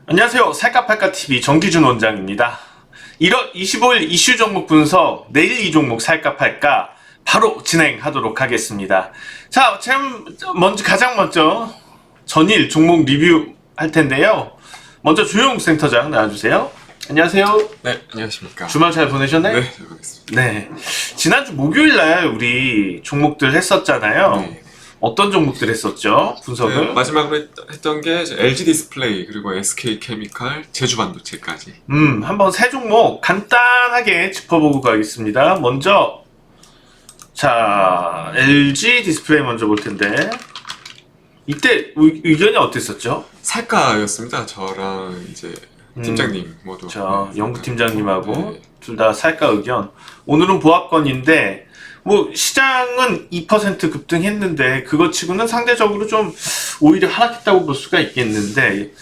안녕하세요. 살까팔까TV 정기준 원장입니다. 1월 25일 이슈 종목 분석, 내일 이 종목 살까 팔까 바로 진행하도록 하겠습니다. 자, 가장 먼저 전일 종목 리뷰할 텐데요. 먼저 조용 센터장 나와주세요. 안녕하세요. 네, 안녕하십니까. 주말 잘 보내셨나요? 네, 잘 보냈습니다. 네. 지난주 목요일날 우리 종목들 했었잖아요. 네. 어떤 종목들 했었죠? 분석을? 네, 마지막으로 했던 게 이제 LG 디스플레이 그리고 SK 케미칼, 제주 반도체까지. 한번 세 종목 간단하게 짚어보고 가겠습니다. 먼저 자, LG 디스플레이 먼저 볼 텐데 이때 의견이 어땠었죠? 살까였습니다. 저랑 이제 팀장님 모두. 저 네, 연구 살까. 팀장님하고 네. 둘 다 살까 의견. 오늘은 보합권인데 뭐 시장은 2% 급등했는데 그것 치고는 상대적으로 좀 오히려 하락했다고 볼 수가 있겠는데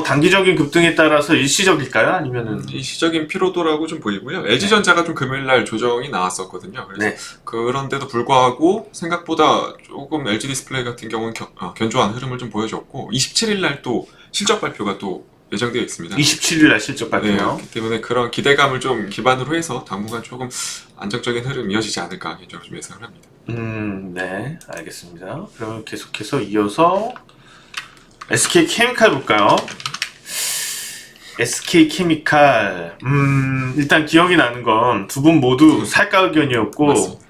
단기적인 급등에 따라서 일시적일까요? 아니면은 일시적인 피로도라고 좀 보이고요. LG전자가 좀 금요일날 조정이 나왔었거든요. 그래서 네. 그런데도 불구하고 생각보다 조금 LG 디스플레이 같은 경우는 견조한 흐름을 좀 보여줬고 27일날 또 실적 발표가 또 예정되어 있습니다. 27일날 실적 네, 발표요. 그렇기 때문에 그런 기대감을 좀 기반으로 해서 당분간 조금 안정적인 흐름이 이어지지 않을까 개인적으로 좀 예상을 합니다. 네, 알겠습니다. 그러면 계속해서 이어서 SK 케미칼 볼까요? SK 케미칼, 일단 기억이 나는 건 두 분 모두 살까 의견이었고, 맞습니다.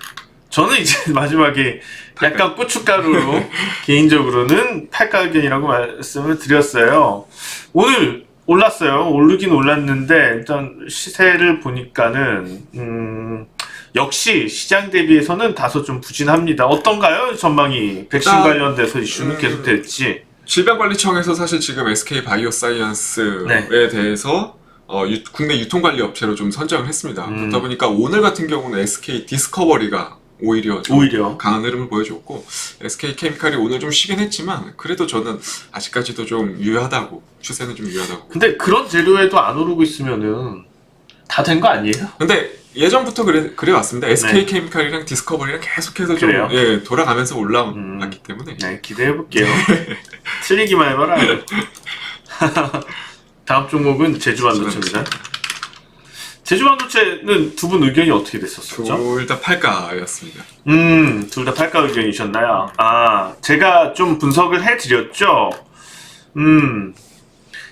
저는 이제 마지막에 약간 고춧가루로 개인적으로는 팔까 의견이라고 말씀을 드렸어요. 오늘 올랐어요. 오르긴 올랐는데 일단 시세를 보니까는 역시 시장 대비해서는 다소 좀 부진합니다. 어떤가요? 전망이 백신 일단, 관련돼서 이슈는 계속될지. 질병관리청에서 사실 지금 SK 바이오사이언스에 대해서 국내 유통관리업체로 좀 선정을 했습니다. 그렇다 보니까 오늘 같은 경우는 SK 디스커버리가 오히려 강한 흐름을 보여줬고 SK 케미칼이 오늘 좀 쉬긴 했지만 그래도 저는 아직까지도 좀 유효하다고, 추세는 좀 유효하다고. 근데 그런 재료에도 안 오르고 있으면은 다 된 거 아니에요? 근데 예전부터 그래 왔습니다. SK 케미칼이랑 디스커버리랑 계속해서 좀 그래요? 돌아가면서 올라왔기 때문에. 네, 기대해볼게요. 틀리기만 해봐라. 다음 종목은 제주반도체입니다. 제주반도체는 두 분 의견이 어떻게 됐었죠? 둘 다 팔가였습니다. 둘 다 팔가 의견이셨나요? 아, 제가 좀 분석을 해드렸죠.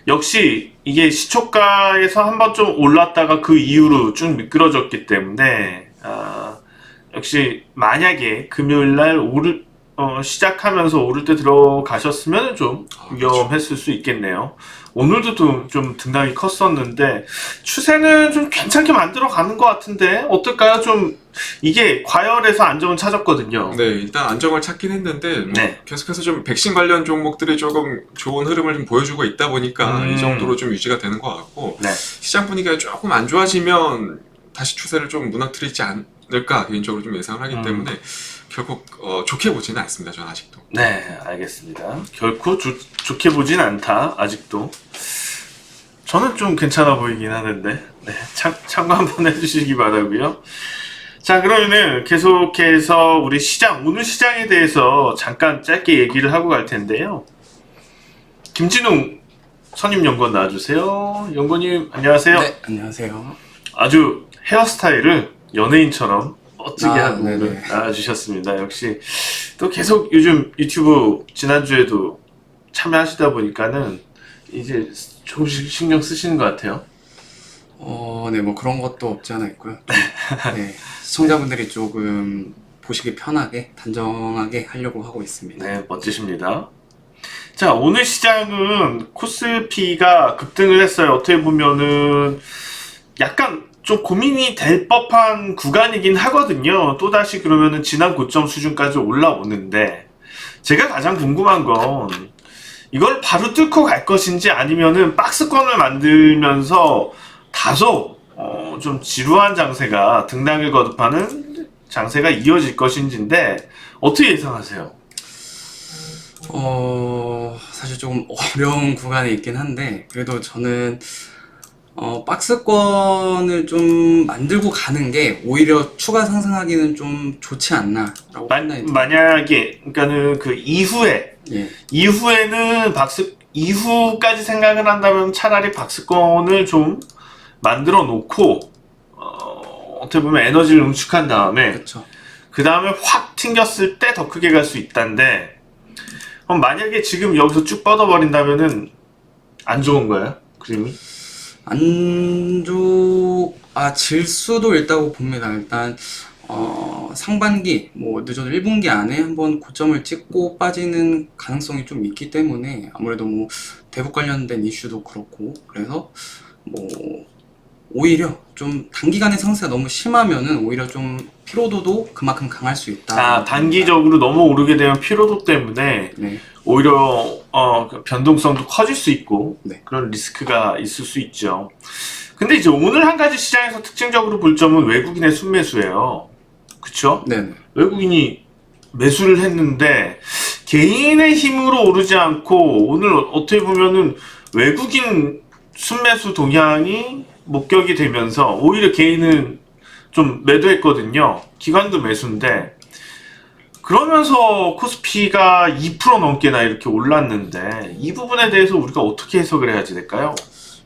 역시 이게 시초가에서 한번 좀 올랐다가 그 이후로 쭉 미끄러졌기 때문에 역시 만약에 금요일날 시작하면서 오를 때 들어가셨으면 좀 위험했을 수 있겠네요. 오늘도 좀 등락이 컸었는데 추세는 좀 괜찮게 만들어 가는 것 같은데 어떨까요? 좀 이게 과열해서 안정을 찾았거든요. 네, 일단 안정을 찾긴 했는데 네. 계속해서 좀 백신 관련 종목들이 조금 좋은 흐름을 좀 보여주고 있다 보니까 이 정도로 좀 유지가 되는 것 같고 네. 시장 분위기가 조금 안 좋아지면 다시 추세를 좀 무너뜨리지 않을까 개인적으로 좀 예상을 하기 때문에 결국 좋게 보지는 않습니다. 저는 아직도. 네, 알겠습니다. 결코 좋게 보진 않다, 아직도. 저는 좀 괜찮아 보이긴 하는데, 네, 참고 한번 해주시기 바라고요. 자, 그러면은 계속해서 우리 오늘 시장에 대해서 잠깐 짧게 얘기를 하고 갈 텐데요. 김진웅 선임연구원 나와주세요. 연구원님, 안녕하세요. 네, 안녕하세요. 아주 헤어스타일을 연예인처럼 멋지게 하고 네네. 나와주셨습니다. 역시 또 계속 요즘 유튜브 지난주에도 참여하시다 보니까는 이제 조금씩 신경 쓰시는 것 같아요. 네, 뭐 그런 것도 없지 않아 있고요. 네, 시청자분들이 조금 보시기 편하게, 단정하게 하려고 하고 있습니다. 네, 멋지십니다. 자, 오늘 시장은 코스피가 급등을 했어요. 어떻게 보면은 약간 좀 고민이 될 법한 구간이긴 하거든요. 또다시 그러면은 지난 고점 수준까지 올라오는데 제가 가장 궁금한 건 이걸 바로 뚫고 갈 것인지 아니면은 박스권을 만들면서 다소 좀 지루한 장세가 등락을 거듭하는 장세가 이어질 것인지인데 어떻게 예상하세요? 사실 조금 어려운 구간이 있긴 한데 그래도 저는 박스권을 좀 만들고 가는 게 오히려 추가 상승하기는 좀 좋지 않나라고 판단이 듭니다. 만약에 그러니까는 그 이후에 예. 이후에는 이후까지 생각을 한다면 차라리 박스권을 좀 만들어 놓고 어떻게 보면 에너지를 응축한 다음에 그렇죠. 그 다음에 확 튕겼을 때 더 크게 갈 수 있다는데, 그럼 만약에 지금 여기서 쭉 뻗어버린다면은 안 좋은 거예요? 그림이? 질 수도 있다고 봅니다. 일단 상반기 뭐 늦어도 1분기 안에 한번 고점을 찍고 빠지는 가능성이 좀 있기 때문에 아무래도 뭐 대북 관련된 이슈도 그렇고, 그래서 뭐 오히려 좀 단기간의 상승이 너무 심하면은 오히려 좀 피로도도 그만큼 강할 수 있다. 단기적으로 너무 오르게 되면 피로도 때문에 네. 오히려 그 변동성도 커질 수 있고 네. 그런 리스크가 있을 수 있죠. 근데 이제 오늘 한 가지 시장에서 특징적으로 볼 점은 외국인의 순매수예요. 그쵸? 네네. 외국인이 매수를 했는데 개인의 힘으로 오르지 않고 오늘 어떻게 보면은 외국인 순매수 동향이 목격이 되면서 오히려 개인은 좀 매도했거든요. 기관도 매수인데, 그러면서 코스피가 2% 넘게나 이렇게 올랐는데 이 부분에 대해서 우리가 어떻게 해석을 해야지 될까요?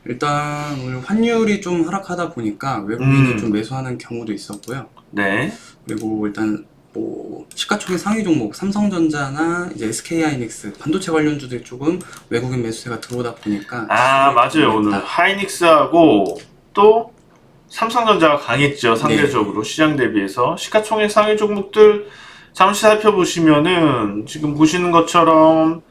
일단 오늘 환율이 좀 하락하다 보니까 외국인이 좀 매수하는 경우도 있었고요. 네. 그리고 일단 뭐 시가총액 상위 종목 삼성전자나 이제 SK하이닉스 반도체 관련주들이 조금 외국인 매수세가 들어오다 보니까 맞아요. 오늘 하이닉스하고 또 삼성전자가 강했죠. 상대적으로 시장 대비해서. 시가총액 상위 종목들 잠시 살펴보시면은 지금 보시는 것처럼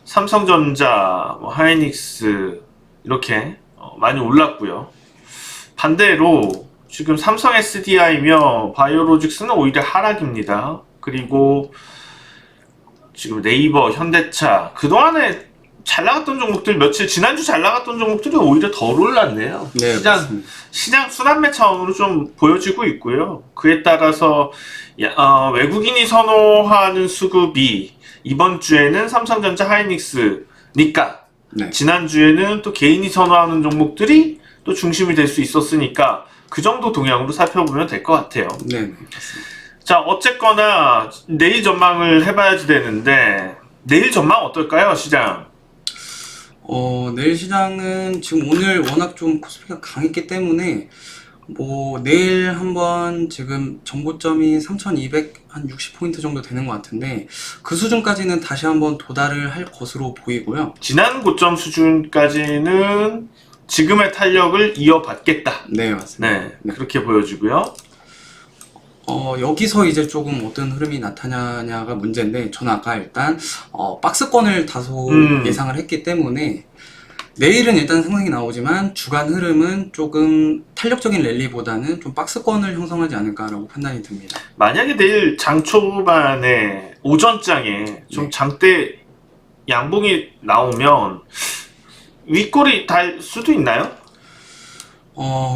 삼성전자, 하이닉스 이렇게 많이 올랐고요. 반대로 지금 삼성 SDI며 바이오로직스는 오히려 하락입니다. 그리고 지금 네이버, 현대차 그동안에 잘 나갔던 종목들, 지난주 잘 나갔던 종목들이 오히려 덜 올랐네요. 네, 시장 순환매 차원으로 좀 보여지고 있고요. 그에 따라서 외국인이 선호하는 수급이 이번 주에는 삼성전자, 하이닉스니까 네. 지난주에는 또 개인이 선호하는 종목들이 또 중심이 될 수 있었으니까 그 정도 동향으로 살펴보면 될 것 같아요. 네, 맞습니다. 자, 어쨌거나 내일 전망을 해봐야지 되는데 내일 전망 어떨까요, 시장? 내일 시장은 지금 오늘 워낙 좀 코스피가 강했기 때문에 뭐 내일 한번 지금 정고점이 3260포인트 정도 되는 것 같은데 그 수준까지는 다시 한번 도달을 할 것으로 보이고요. 지난 고점 수준까지는 지금의 탄력을 이어받겠다. 네, 맞습니다. 네, 그렇게 보여지고요. 여기서 이제 조금 어떤 흐름이 나타나냐가 문제인데, 저는 아까 일단 박스권을 다소 예상을 했기 때문에 내일은 일단 상승이 나오지만 주간 흐름은 조금 탄력적인 랠리보다는 좀 박스권을 형성하지 않을까라고 판단이 듭니다. 만약에 내일 장 초반에 오전장에 좀 장대 양봉이 나오면 윗골이 달 수도 있나요?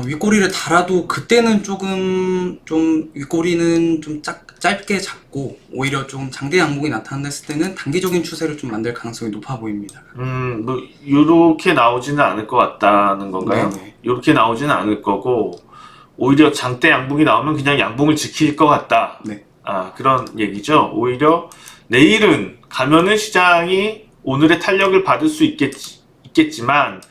윗꼬리를 달아도 그때는 조금 좀 윗꼬리는 좀 짧게 잡고 오히려 좀 장대 양봉이 나타났을 때는 단기적인 추세를 좀 만들 가능성이 높아 보입니다. 뭐 요렇게 나오지는 않을 것 같다는 건가요? 네네. 요렇게 나오지는 않을 거고 오히려 장대 양봉이 나오면 그냥 양봉을 지킬 것 같다. 네. 그런 얘기죠. 오히려 내일은 가면은 시장이 오늘의 탄력을 받을 수 있겠지만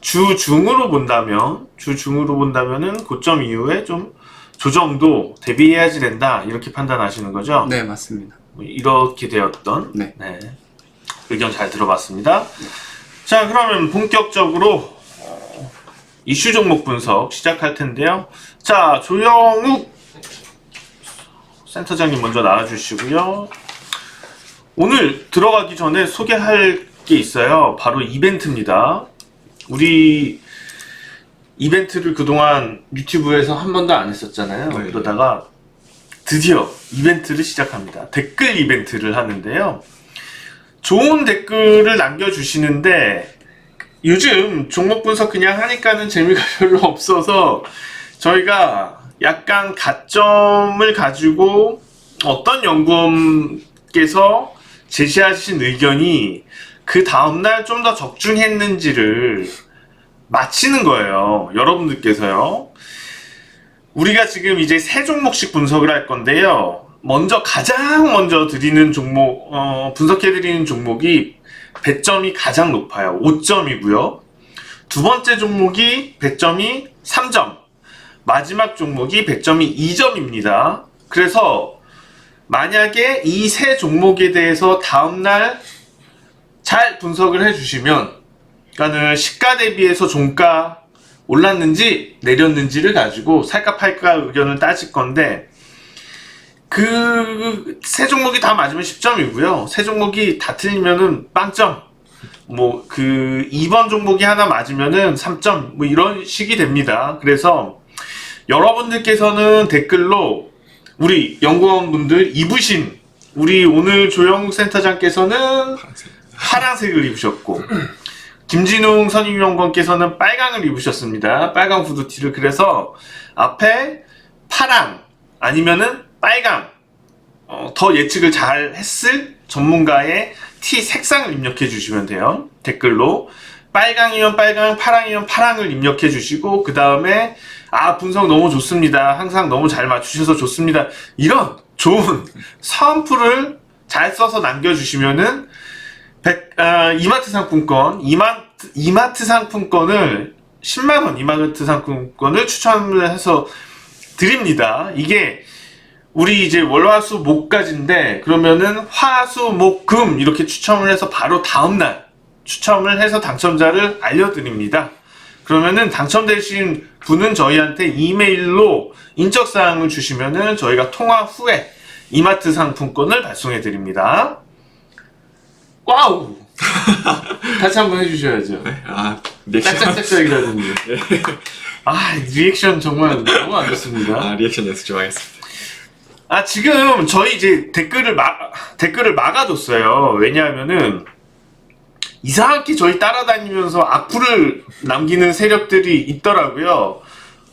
주중으로 본다면은 고점 이후에 좀 조정도 대비해야지 된다 이렇게 판단하시는 거죠? 네, 맞습니다. 이렇게 되었던 네. 의견 잘 들어봤습니다. 자, 그러면 본격적으로 이슈 종목 분석 시작할 텐데요. 자, 조영욱 센터장님 먼저 나와주시고요. 오늘 들어가기 전에 소개할 게 있어요. 바로 이벤트입니다. 우리 이벤트를 그동안 유튜브에서 한 번도 안 했었잖아요. 네. 그러다가 드디어 이벤트를 시작합니다. 댓글 이벤트를 하는데요. 좋은 댓글을 남겨주시는데 요즘 종목 분석 그냥 하니까는 재미가 별로 없어서 저희가 약간 가점을 가지고 어떤 연구원께서 제시하신 의견이 그 다음날 좀 더 적중했는지를 맞히는 거예요. 여러분들께서요. 우리가 지금 이제 세 종목씩 분석을 할 건데요. 가장 먼저 드리는 종목, 분석해드리는 종목이 배점이 가장 높아요. 5점이고요. 두 번째 종목이 배점이 3점, 마지막 종목이 배점이 2점입니다. 그래서 만약에 이 세 종목에 대해서 다음날 잘 분석을 해주시면, 그러니까는 시가 대비해서 종가 올랐는지 내렸는지를 가지고 살까 팔까 의견을 따질 건데, 그 세 종목이 다 맞으면 10점이고요. 세 종목이 다 틀리면은 빵점. 뭐 그 2번 종목이 하나 맞으면은 3점, 뭐 이런 식이 됩니다. 그래서 여러분들께서는 댓글로 우리 연구원분들 입으신, 우리 오늘 조영욱 센터장께서는 파란색을 입으셨고 김진웅 선임연구원께서는 빨강을 입으셨습니다. 빨강 후드티를. 그래서 앞에 파랑 아니면은 빨강, 더 예측을 잘 했을 전문가의 티 색상을 입력해 주시면 돼요. 댓글로 빨강이면 빨강, 파랑이면 파랑을 입력해 주시고, 그 다음에 분석 너무 좋습니다, 항상 너무 잘 맞추셔서 좋습니다, 이런 좋은 선풀을 잘 써서 남겨주시면은 이마트 상품권, 이마트 상품권을 10만원 이마트 상품권을 추첨을 해서 드립니다. 이게 우리 이제 월화수 목까지인데, 그러면은 화수 목 금 이렇게 추첨을 해서 바로 다음날 추첨을 해서 당첨자를 알려드립니다. 그러면은 당첨되신 분은 저희한테 이메일로 인적사항을 주시면은 저희가 통화 후에 이마트 상품권을 발송해 드립니다. 와우! 다시 한번 해주셔야죠. 네? 리액션. 짝짝짝짝이라든지. 리액션 정말 너무 안 좋습니다. 리액션 연습 좀 하겠습니다. 지금 저희 이제 댓글을 막아뒀어요. 왜냐하면은 이상하게 저희 따라다니면서 악플을 남기는 세력들이 있더라고요.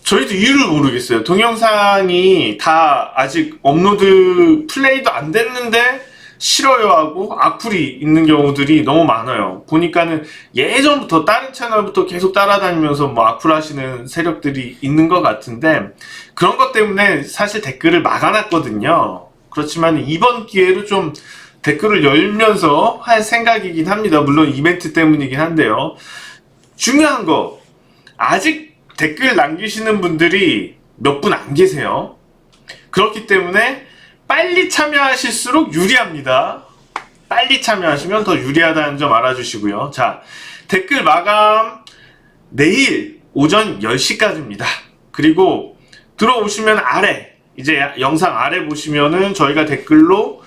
저희도 이유를 모르겠어요. 동영상이 다 아직 업로드 플레이도 안 됐는데 싫어요 하고 악플이 있는 경우들이 너무 많아요. 보니까는 예전부터 다른 채널부터 계속 따라다니면서 뭐 악플 하시는 세력들이 있는 것 같은데, 그런 것 때문에 사실 댓글을 막아놨거든요. 그렇지만 이번 기회로 좀 댓글을 열면서 할 생각이긴 합니다. 물론 이벤트 때문이긴 한데요. 중요한 거, 아직 댓글 남기시는 분들이 몇 분 안 계세요. 그렇기 때문에 빨리 참여하실수록 유리합니다. 빨리 참여하시면 더 유리하다는 점 알아주시고요. 자, 댓글 마감 내일 오전 10시까지입니다. 그리고 들어오시면 아래, 이제 영상 아래 보시면은 저희가 댓글로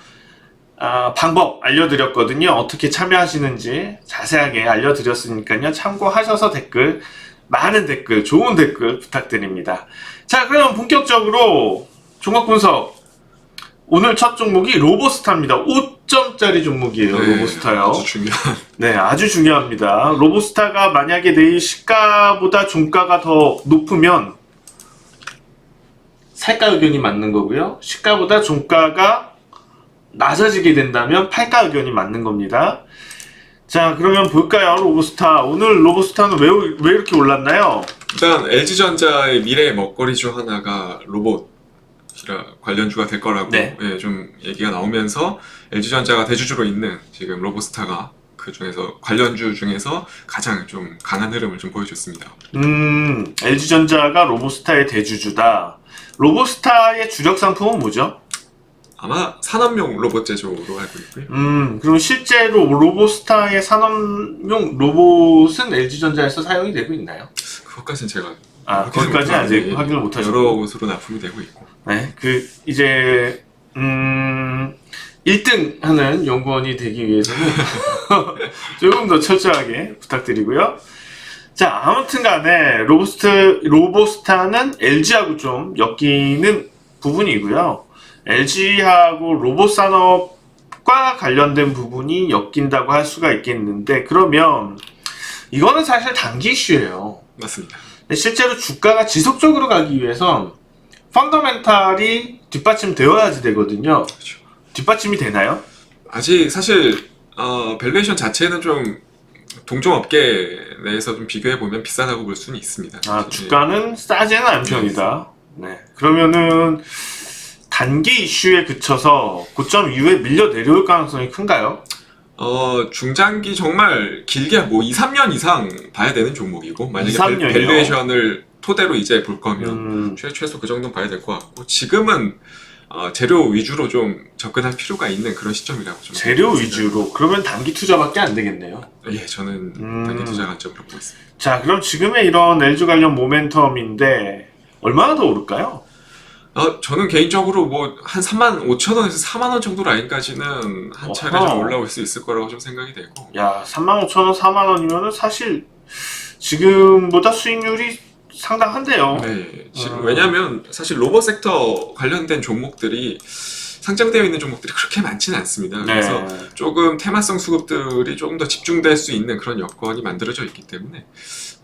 방법 알려드렸거든요. 어떻게 참여하시는지 자세하게 알려드렸으니까요. 참고하셔서 댓글, 많은 댓글, 좋은 댓글 부탁드립니다. 자, 그럼 본격적으로 종목 분석. 오늘 첫 종목이 로보스타입니다. 5점짜리 종목이에요. 네, 로보스타요. 아주 중요한. 네, 아주 중요합니다. 로보스타가 만약에 내일 시가보다 종가가 더 높으면 살가 의견이 맞는 거고요. 시가보다 종가가 낮아지게 된다면 팔가 의견이 맞는 겁니다. 자, 그러면 볼까요? 로보스타. 오늘 로보스타는 왜 이렇게 올랐나요? 일단 LG전자의 미래의 먹거리 중 하나가 로봇 관련주가 될 거라고 좀 얘기가 나오면서 LG전자가 대주주로 있는 지금 로보스타가 그 중에서 관련주 중에서 가장 좀 강한 흐름을 좀 보여줬습니다. LG전자가 로보스타의 대주주다. 로보스타의 주력 상품은 뭐죠? 아마 산업용 로봇 제조로 알고 있고요. 그럼 실제로 로보스타의 산업용 로봇은 LG전자에서 사용이 되고 있나요? 그것까지는 제가 거기까지 아직 확인을 못하셨고, 여러 곳으로 납품이 되고 있고. 네, 이제 1등 하는 연구원이 되기 위해서는 조금 더 철저하게 부탁드리고요. 자, 아무튼 간에 로보스타는 LG하고 좀 엮이는 부분이고요. LG하고 로봇 산업과 관련된 부분이 엮인다고 할 수가 있겠는데, 그러면 이거는 사실 단기 이슈예요. 맞습니다. 실제로 주가가 지속적으로 가기 위해선 펀더멘탈이 뒷받침되어야지 되거든요. 그렇죠. 뒷받침이 되나요? 아직 사실 밸류에이션 자체는 좀 동종업계 내에서 좀 비교해 보면 비싸다고 볼 수는 있습니다. 주가는 싸지는 않은 편이다. 네. 그러면은 단기 이슈에 그쳐서 고점 이후에 밀려 내려올 가능성이 큰가요? 중장기 정말 길게 뭐 2, 3년 이상 봐야 되는 종목이고, 만약에 2, 3년이요? 밸류에이션을 토대로 이제 볼 거면 최소 그 정도는 봐야 될 것 같고, 지금은 재료 위주로 좀 접근할 필요가 있는 그런 시점이라고 좀 재료 생각합니다. 위주로? 그러면 단기 투자밖에 안 되겠네요. 예, 저는 단기 투자 관점으로 보고 있습니다. 자, 그럼 지금의 이런 LG 관련 모멘텀인데 얼마나 더 오를까요? 저는 개인적으로 뭐 한 35,000원에서 4만원 정도 라인까지는 한 차례 좀 올라올 수 있을 거라고 좀 생각이 되고. 야, 35,000원, 4만원이면은 사실 지금보다 수익률이 상당한데요. 네, 지금 왜냐면 사실 로봇 섹터 관련된 종목들이 상장되어 있는 종목들이 그렇게 많지는 않습니다. 네. 그래서 조금 테마성 수급들이 조금 더 집중될 수 있는 그런 여건이 만들어져 있기 때문에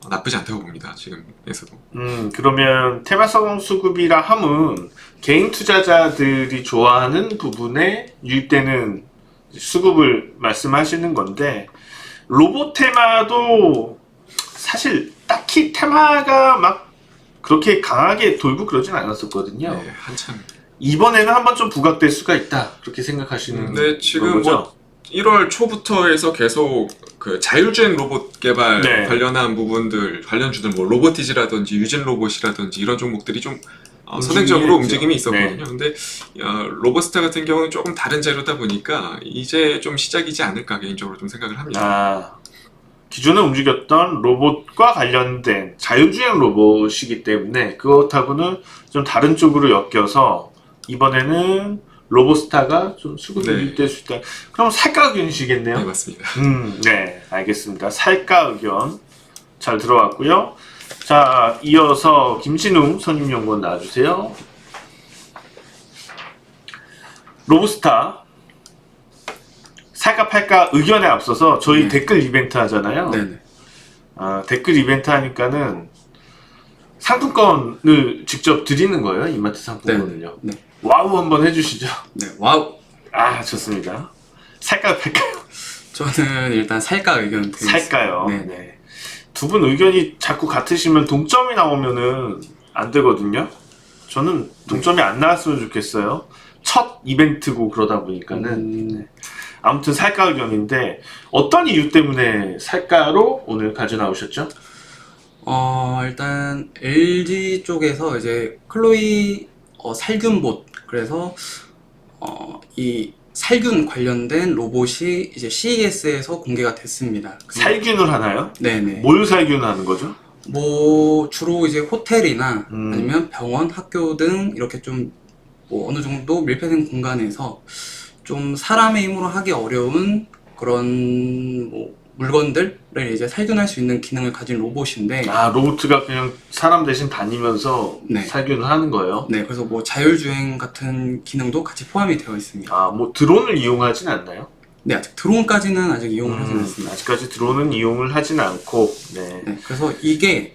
나쁘지 않다고 봅니다. 지금에서도. 그러면 테마성 수급이라 함은 개인 투자자들이 좋아하는 부분에 유입되는 수급을 말씀하시는 건데, 로봇 테마도 사실 딱히 테마가 막 그렇게 강하게 돌고 그러진 않았었거든요. 네, 한참. 이번에는 한번 좀 부각될 수가 있다, 그렇게 생각하시는 네, 지금 거죠? 뭐 1월 초부터 해서 계속 그 자율주행 로봇 개발 네. 관련한 부분들, 관련주들 뭐 로보티지라든지 유진 로봇이라든지 이런 종목들이 좀 선행적으로 움직임이 있었거든요. 네. 근데 로보스타 같은 경우는 조금 다른 재료다 보니까 이제 좀 시작이지 않을까 개인적으로 좀 생각을 합니다. 아, 기존에 움직였던 로봇과 관련된 자율주행 로봇이기 때문에 그것하고는 좀 다른 쪽으로 엮여서 이번에는 로보스타가 좀 수급이 네. 유입될 수 있다. 그럼 살까 의견이시겠네요? 네, 맞습니다. 네, 알겠습니다. 살까 의견 잘 들어왔고요. 자, 이어서 김진웅 선임연구원 나와주세요. 로보스타 살까 팔까 의견에 앞서서 저희 네. 댓글 이벤트 하잖아요. 네네. 댓글 이벤트 하니까는 상품권을 직접 드리는 거예요. 이마트 상품권을요. 네. 와우 한번 해주시죠. 네. 와우. 좋습니다. 살까요 팔까요? 저는 일단 살까 의견 드리겠습니다. 살까요? 네. 네. 두 분 의견이 자꾸 같으시면 동점이 나오면은 안 되거든요. 저는 동점이 안 나왔으면 좋겠어요. 첫 이벤트고 그러다 보니까는. 네. 아무튼 살까 의견인데 어떤 이유 때문에 살까로 오늘 가져 나오셨죠? 일단 LG 쪽에서 이제 클로이 살균봇, 그래서 이 살균 관련된 로봇이 이제 CES에서 공개가 됐습니다. 살균을 하나요? 네네. 뭘 살균하는 거죠? 뭐 주로 이제 호텔이나 음. 아니면 병원, 학교 등 이렇게 좀 뭐 어느 정도 밀폐된 공간에서 좀 사람의 힘으로 하기 어려운 그런 뭐 물건들을 이제 살균할 수 있는 기능을 가진 로봇인데, 로봇가 그냥 사람 대신 다니면서 네. 살균을 하는 거예요? 네, 그래서 뭐 자율주행 같은 기능도 같이 포함이 되어 있습니다. 뭐 드론을 이용하진 않나요? 네, 아직 드론까지는 아직 이용을 하진 않습니다. 아직까지 드론은 이용을 하진 않고, 네. 네, 그래서 이게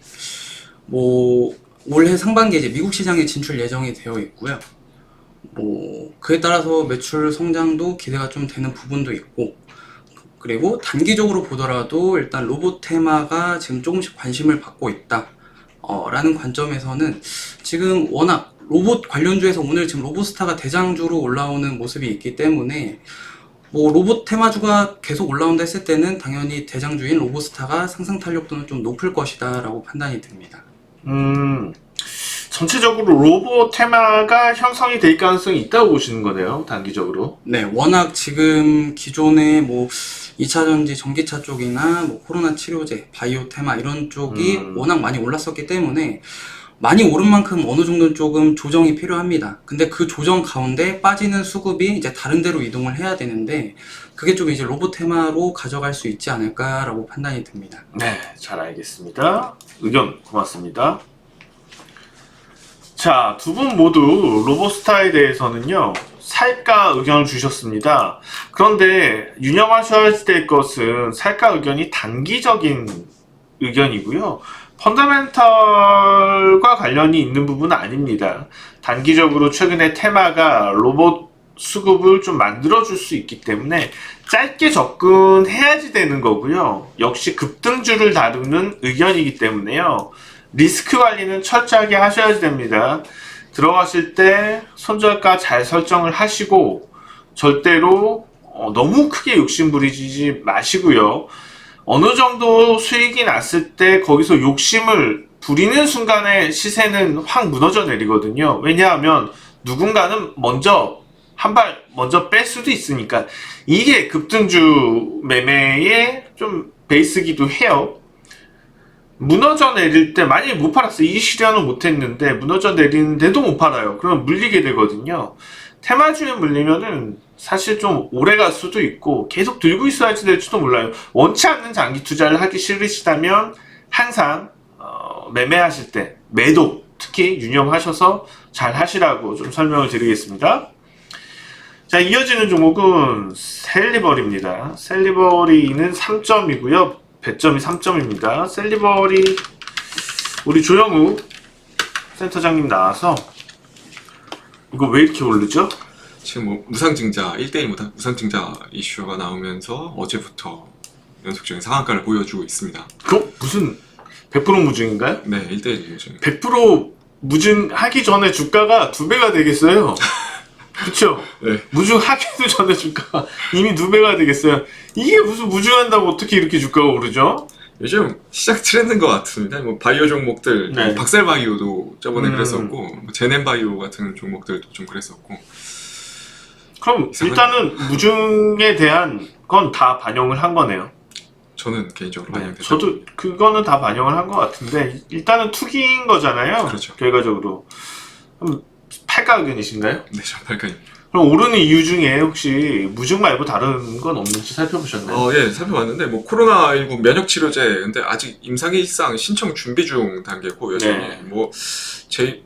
뭐 올해 상반기에 이제 미국 시장에 진출 예정이 되어 있고요. 뭐 그에 따라서 매출 성장도 기대가 좀 되는 부분도 있고, 그리고 단기적으로 보더라도 일단 로봇 테마가 지금 조금씩 관심을 받고 있다 라는 관점에서는 지금 워낙 로봇 관련주에서 오늘 지금 로보스타가 대장주로 올라오는 모습이 있기 때문에 뭐 로봇 테마주가 계속 올라온다 했을 때는 당연히 대장주인 로보스타가 상승 탄력도는 좀 높을 것이다 라고 판단이 듭니다. 전체적으로 로봇 테마가 형성이 될 가능성이 있다고 보시는 거네요, 단기적으로. 네, 워낙 지금 기존의 뭐 2차전지 전기차 쪽이나 뭐 코로나 치료제, 바이오 테마 이런 쪽이 워낙 많이 올랐었기 때문에 많이 오른 만큼 어느 정도는 조금 조정이 필요합니다. 근데 그 조정 가운데 빠지는 수급이 이제 다른 데로 이동을 해야 되는데 그게 좀 이제 로봇 테마로 가져갈 수 있지 않을까라고 판단이 듭니다. 네, 잘 알겠습니다. 의견 고맙습니다. 자, 두 분 모두 로보스타에 대해서는요, 살까 의견을 주셨습니다. 그런데 유념하셔야 될 것은 살까 의견이 단기적인 의견이고요. 펀더멘털과 관련이 있는 부분은 아닙니다. 단기적으로 최근에 테마가 로봇 수급을 좀 만들어줄 수 있기 때문에 짧게 접근해야지 되는 거고요. 역시 급등주를 다루는 의견이기 때문에요. 리스크 관리는 철저하게 하셔야 됩니다. 들어가실 때 손절가 잘 설정을 하시고 절대로 너무 크게 욕심 부리지 마시고요. 어느 정도 수익이 났을 때 거기서 욕심을 부리는 순간에 시세는 확 무너져 내리거든요. 왜냐하면 누군가는 한 발 먼저 뺄 수도 있으니까. 이게 급등주 매매의 좀 베이스기도 해요. 무너져 내릴 때 만약에 못 팔았어, 이 실현은 못했는데 무너져 내리는데도 못 팔아요. 그러면 물리게 되거든요. 테마주에 물리면은 사실 좀 오래 갈 수도 있고 계속 들고 있어야지 될지도 몰라요. 원치 않는 장기 투자를 하기 싫으시다면 항상 매매하실 때 매도 특히 유념하셔서 잘 하시라고 좀 설명을 드리겠습니다. 자, 이어지는 종목은 셀리버리입니다. 셀리버리는 3점이고요. 배점이 3점입니다. 셀리버리 우리 조영우 센터장님 나와서 이거 왜 이렇게 오르죠? 지금 뭐 무상증자 1대1 무상증자 이슈가 나오면서 어제부터 연속적인 상한가를 보여주고 있습니다. 그거 무슨 100% 무증인가요? 네, 1대1 무증. 100% 무증하기 전에 주가가 2배가 되겠어요. 그쵸? 네. 무증하기도 전에 주가가 이미 2배가 되겠어요. 이게 무슨 무증한다고 어떻게 이렇게 주가가 오르죠? 요즘 시장 트렌드인 것 같습니다. 뭐 바이오 종목들, 네. 박셀바이오도 저번에 그랬었고, 뭐 제넨바이오 같은 종목들도 좀 그랬었고. 그럼 일단은 무증에 대한 건 다 반영을 한 거네요. 저는 개인적으로 네, 반영됐다. 저도 그거는 다 반영을 한 것 같은데 일단은 투기인 거잖아요. 그렇죠. 결과적으로. 그럼 팔가 의견이신가요? 네, 전팔가입니다. 그럼 오르는 이유 중에 혹시 무증 말고 다른 건 없는지 살펴보셨나요? 예, 살펴봤는데 뭐 코로나19 면역 치료제 근데 아직 임상일상 신청 준비 중 단계고 여전히 네. 뭐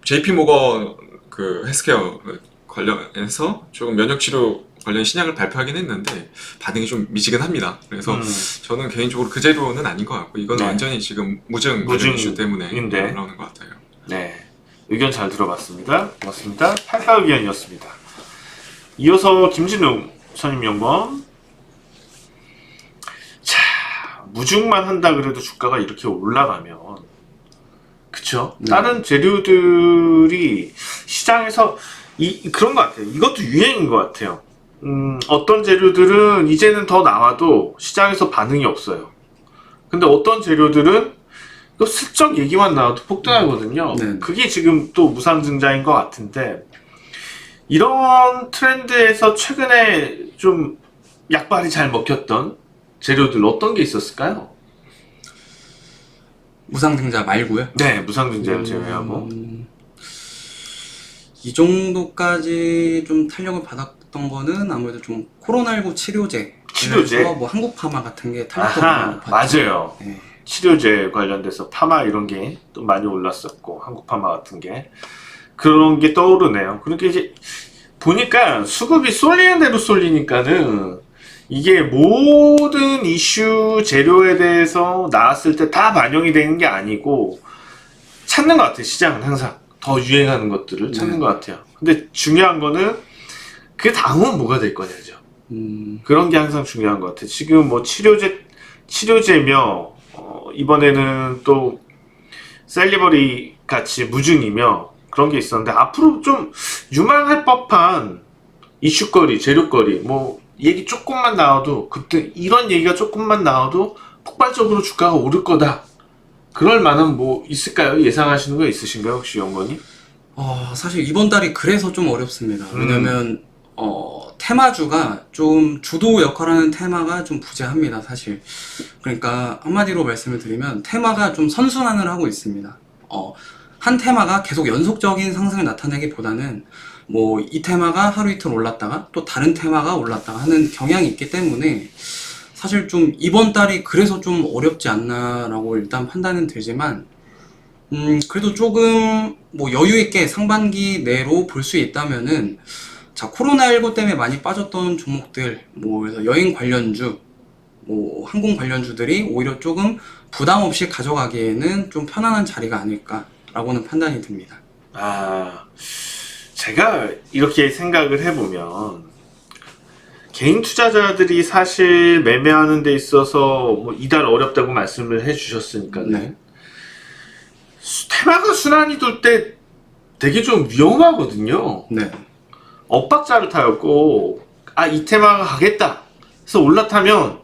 JP 모건 그 헬스케어 관련해서 조금 면역 치료 관련 신약을 발표하긴 했는데 반응이 좀 미지근합니다. 그래서 저는 개인적으로 그 재료는 아닌 것 같고 이건 네. 완전히 지금 무증 관련 이슈 때문에 인데. 나오는 것 같아요. 네. 의견 잘 들어봤습니다. 고맙습니다. 팔가 의견이었습니다. 이어서 김진웅 선임연구원. 자, 무증만 한다 그래도 주가가 이렇게 올라가면 그쵸? 네. 다른 재료들이 시장에서 그런 것 같아요. 이것도 유행인 것 같아요. 어떤 재료들은 이제는 더 나와도 시장에서 반응이 없어요. 근데 어떤 재료들은 또 슬쩍 얘기만 나와도 폭등하거든요. 네. 그게 지금 또 무상증자인 것 같은데 이런 트렌드에서 최근에 좀 약발이 잘 먹혔던 재료들 어떤 게 있었을까요? 무상증자 말고요. 네, 무상증자를 제외하고. 이 정도까지 좀 탄력을 받았던 거는 아무래도 좀 코로나19 치료제. 치료제? 뭐 한국파마 같은 게 탄력도 아하, 많이 높았죠. 맞아요. 네. 치료제 관련돼서 파마 이런 게 또 많이 올랐었고 한국 파마 같은 게 그런 게 떠오르네요. 그러니까 이제 보니까 수급이 쏠리는 대로 쏠리니까는 이게 모든 이슈 재료에 대해서 나왔을 때 다 반영이 되는 게 아니고 찾는 것 같아요. 시장은 항상 더 유행하는 것들을 찾는 것 같아요. 근데 중요한 거는 그 다음은 뭐가 될 거냐죠. 그런 게 항상 중요한 것 같아요. 지금 뭐 치료제며 이번에는 또 셀리버리 같이 무증이며 그런 게 있었는데 앞으로 좀 유망할 법한 이슈거리, 재료거리 뭐 얘기 조금만 나와도 급등 이런 얘기가 조금만 나와도 폭발적으로 주가가 오를 거다. 그럴 만한 뭐 있을까요? 예상하시는 거 있으신가요? 혹시 연건이? 사실 이번 달이 그래서 좀 어렵습니다. 왜냐면 테마주가 좀 주도 역할하는 테마가 좀 부재합니다, 사실. 그러니까 한마디로 말씀을 드리면 테마가 좀 선순환을 하고 있습니다. 한 테마가 계속 연속적인 상승을 나타내기보다는 뭐 이 테마가 하루 이틀 올랐다가 또 다른 테마가 올랐다가 하는 경향이 있기 때문에 사실 좀 이번 달이 그래서 좀 어렵지 않나라고 일단 판단은 들지만 그래도 조금 뭐 여유 있게 상반기 내로 볼 수 있다면은 자, 코로나19 때문에 많이 빠졌던 종목들, 뭐, 그래서 여행 관련주, 뭐, 항공 관련주들이 오히려 조금 부담 없이 가져가기에는 좀 편안한 자리가 아닐까라고는 판단이 듭니다. 제가 이렇게 생각을 해보면, 개인 투자자들이 사실 매매하는 데 있어서 뭐 이달 어렵다고 말씀을 해주셨으니까요. 네. 테마가 순환이 돌 때 되게 좀 위험하거든요. 네. 엇박자를 타였고 이 테마가 가겠다 그래서 올라타면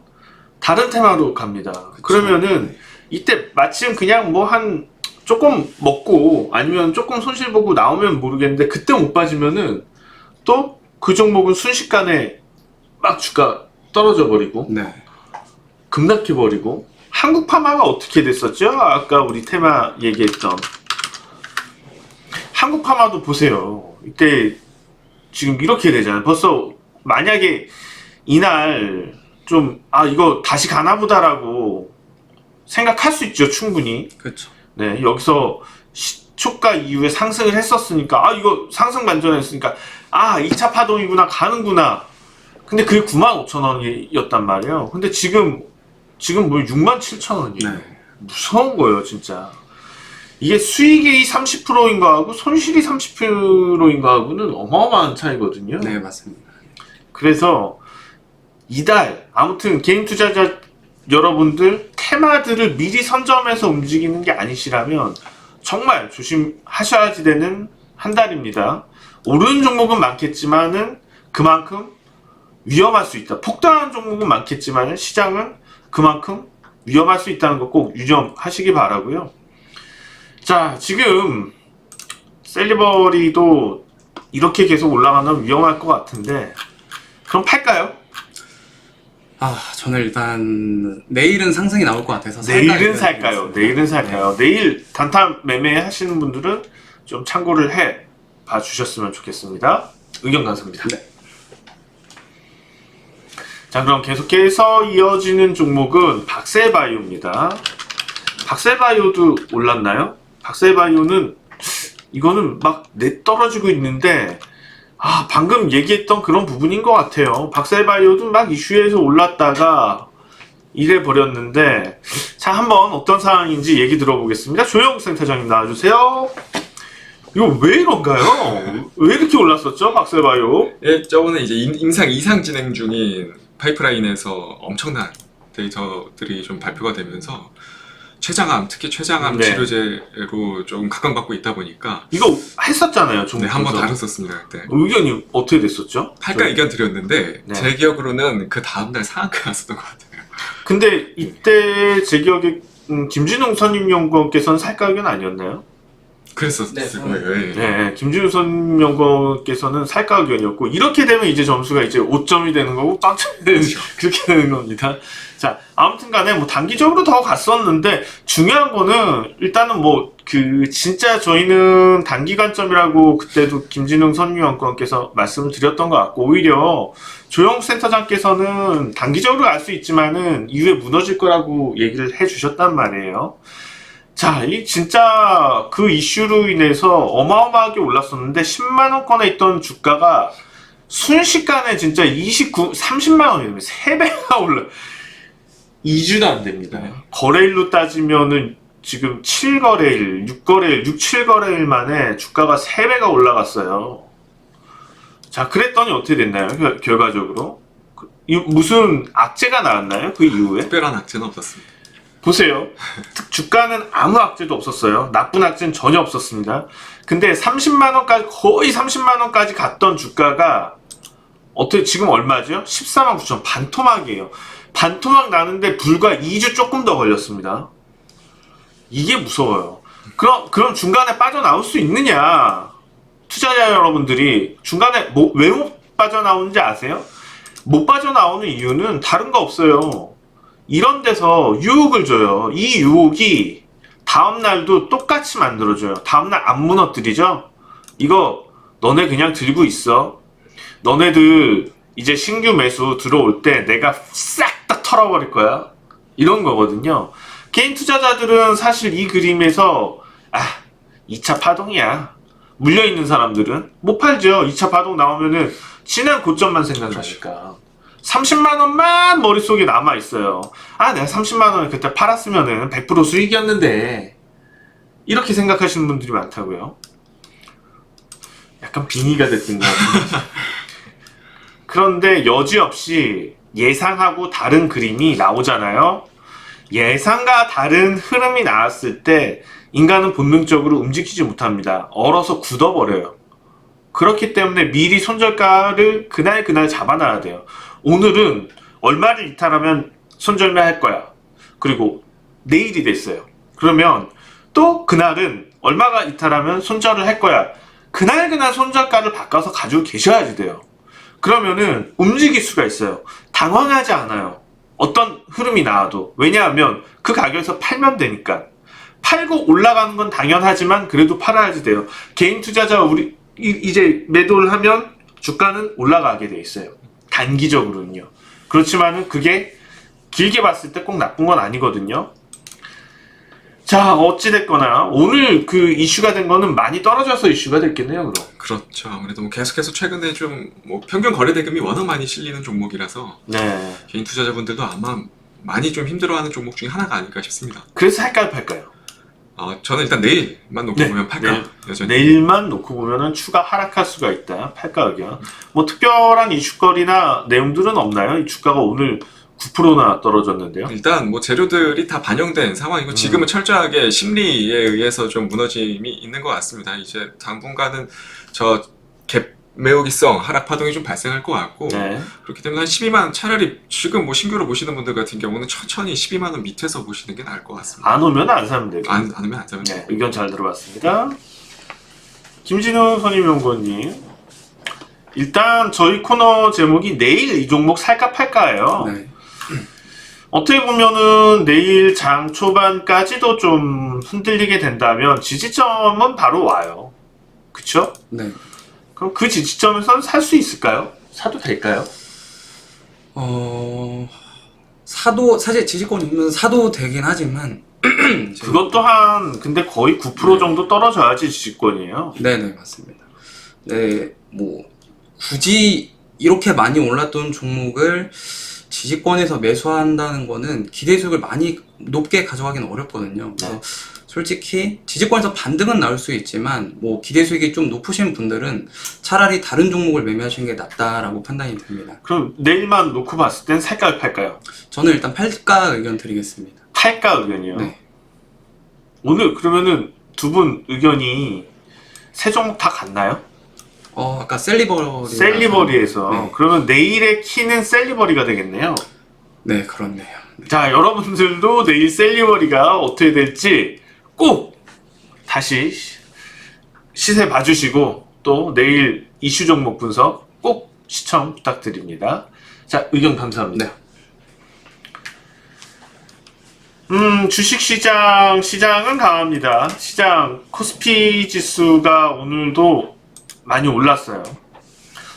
다른 테마로 갑니다. 그러면은 이때 마침 그냥 뭐 한 조금 먹고 아니면 조금 손실 보고 나오면 모르겠는데 그때 못 빠지면은 또 그 종목은 순식간에 막 주가 떨어져 버리고 네. 급락해 버리고. 한국파마가 어떻게 됐었죠? 아까 우리 테마 얘기했던 한국파마도 보세요. 이때 지금 이렇게 되잖아요. 벌써 만약에 이날 좀 이거 다시 가나보다라고 생각할 수 있죠. 충분히. 그렇죠. 네, 여기서 시초가 이후에 상승을 했었으니까 이거 상승 반전했으니까 2차 파동이구나, 가는구나. 근데 그게 95,000원이었단 말이에요. 근데 지금 뭐 67,000원이에요. 네. 무서운 거예요, 진짜. 이게 수익이 30%인 거하고 손실이 30%인 거하고는 어마어마한 차이거든요. 네, 맞습니다. 그래서 이달 아무튼 개인 투자자 여러분들 테마들을 미리 선점해서 움직이는 게 아니시라면 정말 조심하셔야지 되는 한 달입니다. 오르는 종목은 많겠지만은 그만큼 위험할 수 있다. 폭등하는 종목은 많겠지만 시장은 그만큼 위험할 수 있다는 거 꼭 유념하시기 바라고요. 자, 지금 셀리버리도 이렇게 계속 올라가면 위험할 것 같은데 그럼 팔까요? 저는 일단 내일은 상승이 나올 것 같아서 내일은 살까요? 내일은 살까요? 내일 단타 매매 하시는 분들은 좀 참고를 해 봐 주셨으면 좋겠습니다. 의견 감사합니다. 네. 자, 그럼 계속해서 이어지는 종목은 박셀바이오입니다. 박셀바이오도 올랐나요? 박셀바이오는 이거는 막 떨어지고 있는데 방금 얘기했던 그런 부분인 것 같아요. 박셀바이오도 막 이슈에서 올랐다가 이래 버렸는데 자, 한번 어떤 상황인지 얘기 들어보겠습니다. 조영 센터장님 나와주세요. 이거 왜 이런가요? 왜 이렇게 올랐었죠, 박셀바이오? 예, 저번에 이제 임상 이상 진행 중인 파이프라인에서 엄청난 데이터들이 좀 발표가 되면서 특히 췌장암 네. 치료제로 좀 각광받고 있다 보니까 이거 했었잖아요, 종목. 네, 한번 다뤘었습니다 그때. 의견이 어떻게 됐었죠? 할까 의견 드렸는데 네. 제 기억으로는 그 다음날 상한가 갔었던 것 같아요. 근데 이때 제 기억에 김진웅 선임연구원께서는 살까 의견 아니었나요? 그랬었을 네, 거예요. 예. 네, 김진웅 선임연구원께서는 살까 의견이었고 이렇게 되면 이제 점수가 이제 5점이 되는 거고 빵점이 되는 그렇게 되는 겁니다. 자, 아무튼간에 뭐 단기적으로 더 갔었는데 중요한 거는 일단은 뭐 그 진짜 저희는 단기관점이라고 그때도 김진웅 선임연구원께서 말씀을 드렸던 것 같고 오히려 조영 센터장께서는 단기적으로 알 수 있지만은 이후에 무너질 거라고 얘기를 해주셨단 말이에요. 자, 이 진짜 그 이슈로 인해서 어마어마하게 올랐었는데 10만원권에 있던 주가가 순식간에 진짜 30만원이면 3배가 올라. 2주도 안 됩니다. 거래일로 따지면은 지금 7거래일, 6거래일, 6, 7거래일 만에 주가가 3배가 올라갔어요. 자, 그랬더니 어떻게 됐나요? 결과적으로. 무슨 악재가 나왔나요? 그 이후에? 특별한 악재는 없었습니다. 보세요. 주가는 아무 악재도 없었어요. 나쁜 악재는 전혀 없었습니다. 근데 30만원까지, 거의 30만원까지 갔던 주가가 어떻게 지금 얼마죠? 14만 9천. 반토막이에요. 반토막 나는데 불과 2주 조금 더 걸렸습니다. 이게 무서워요. 그럼 중간에 빠져나올 수 있느냐? 투자자 여러분들이 중간에 왜 못 빠져나오는지 아세요? 못 빠져나오는 이유는 다른 거 없어요. 이런 데서 유혹을 줘요. 이 유혹이 다음날도 똑같이 만들어줘요. 다음날 안 무너뜨리죠? 이거 너네 그냥 들고 있어. 너네들 이제 신규 매수 들어올 때 내가 싹 다 털어버릴 거야. 이런 거거든요. 개인 투자자들은 사실 이 그림에서 2차 파동이야. 물려있는 사람들은 못 팔죠. 2차 파동 나오면은 지난 고점만 생각나니까. 30만원만 머릿속에 남아있어요. 내가 30만원을 그때 팔았으면은 100% 수익이었는데. 이렇게 생각하시는 분들이 많다고요. 약간 빙의가 됐던 것 같은데. 그런데 여지없이 예상하고 다른 그림이 나오잖아요. 예상과 다른 흐름이 나왔을 때 인간은 본능적으로 움직이지 못합니다. 얼어서 굳어버려요. 그렇기 때문에 미리 손절가를 그날 잡아놔야 돼요. 오늘은 얼마를 이탈하면 손절매할 거야. 그리고 내일이 됐어요. 그러면 또 그날은 얼마가 이탈하면 손절을 할 거야. 그날 손절가를 바꿔서 가지고 계셔야지 돼요. 그러면은 움직일 수가 있어요. 당황하지 않아요. 어떤 흐름이 나와도. 왜냐하면 그 가격에서 팔면 되니까. 팔고 올라가는 건 당연하지만 그래도 팔아야지 돼요. 개인 투자자 이제 매도를 하면 주가는 올라가게 돼 있어요. 단기적으로는요. 그렇지만은 그게 길게 봤을 때 꼭 나쁜 건 아니거든요. 자, 어찌됐거나 오늘 그 이슈가 된 거는 많이 떨어져서 이슈가 됐겠네요, 그럼. 그렇죠. 아무래도 뭐 계속해서 최근에 좀 뭐 평균 거래 대금이 워낙 많이 실리는 종목이라서 네. 개인 투자자분들도 아마 많이 좀 힘들어하는 종목 중에 하나가 아닐까 싶습니다. 그래서 살까요, 팔까요? 저는 일단 내일만 놓고 네, 보면 팔까 여전히. 내일만 놓고 보면은 추가 하락할 수가 있다. 팔까 의견. 뭐 특별한 이슈거리나 내용들은 없나요? 이 주가가 오늘 9%나 떨어졌는데요. 일단 뭐 재료들이 다 반영된 상황이고 지금은 철저하게 심리에 의해서 좀 무너짐이 있는 것 같습니다. 이제 당분간은 저 갭 매우기성 하락 파동이 좀 발생할 것 같고 네. 그렇기 때문에 한 12만 차라리 지금 뭐 신규로 보시는 분들 같은 경우는 천천히 12만 원 밑에서 보시는 게 나을 것 같습니다. 안 오면 안 사면 되고. 안 오면 안 사면 네, 돼요. 의견 잘 들어봤습니다. 김진우 선임연구원님. 일단 저희 코너 제목이 내일 이 종목 살까 팔까예요. 네. 어떻게 보면은 내일 장 초반까지도 좀 흔들리게 된다면 지지점은 바로 와요. 그쵸? 네. 그럼 그 지지점에서는 살 수 있을까요? 사도 될까요? 사실 지지권이면 사도 되긴 하지만 그것 또한 근데 거의 9% 정도 떨어져야지 지지권이에요. 네네 맞습니다. 네, 뭐 굳이 이렇게 많이 올랐던 종목을 지지권에서 매수한다는 거는 기대 수익을 많이 높게 가져가기는 어렵거든요. 그래서 솔직히 지지권에서 반등은 나올 수 있지만 뭐 기대 수익이 좀 높으신 분들은 차라리 다른 종목을 매매하시는 게 낫다라고 판단이 됩니다. 그럼 내일만 놓고 봤을 땐 살까요, 팔까요? 저는 일단 팔가 의견 드리겠습니다. 팔까 의견이요. 네. 오늘 그러면은 두 분 의견이 세 종목 다 같나요? 아까 셀리버리 셀리버리에서. 네. 그러면 내일의 키는 셀리버리가 되겠네요. 네 그렇네요. 자, 여러분들도 내일 셀리버리가 어떻게 될지 꼭 다시 시세 봐주시고 또 내일 이슈 종목 분석 꼭 시청 부탁드립니다. 자, 의견 감사합니다. 주식시장은 강합니다. 시장 코스피 지수가 오늘도 많이 올랐어요.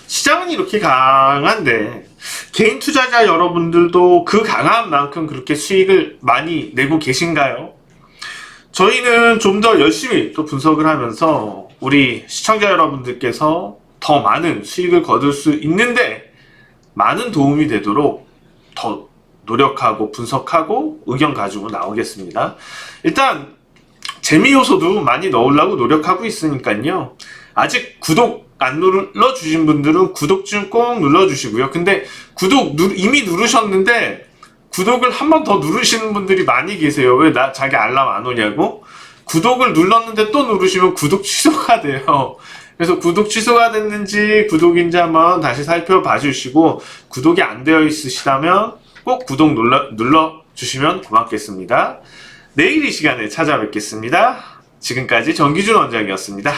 시장은 이렇게 강한데 개인 투자자 여러분들도 그 강한 만큼 그렇게 수익을 많이 내고 계신가요? 저희는 좀 더 열심히 또 분석을 하면서 우리 시청자 여러분들께서 더 많은 수익을 거둘 수 있는데 많은 도움이 되도록 더 노력하고 분석하고 의견 가지고 나오겠습니다. 일단 재미 요소도 많이 넣으려고 노력하고 있으니까요. 아직 구독 안 눌러주신 분들은 구독 좀 꼭 눌러주시고요. 근데 구독 이미 누르셨는데 구독을 한 번 더 누르시는 분들이 많이 계세요. 왜 자기 알람 안 오냐고? 구독을 눌렀는데 또 누르시면 구독 취소가 돼요. 그래서 구독 취소가 됐는지 구독인지 한번 다시 살펴봐 주시고 구독이 안 되어 있으시다면 꼭 구독 눌러주시면 고맙겠습니다. 내일 이 시간에 찾아뵙겠습니다. 지금까지 정기준 원장이었습니다.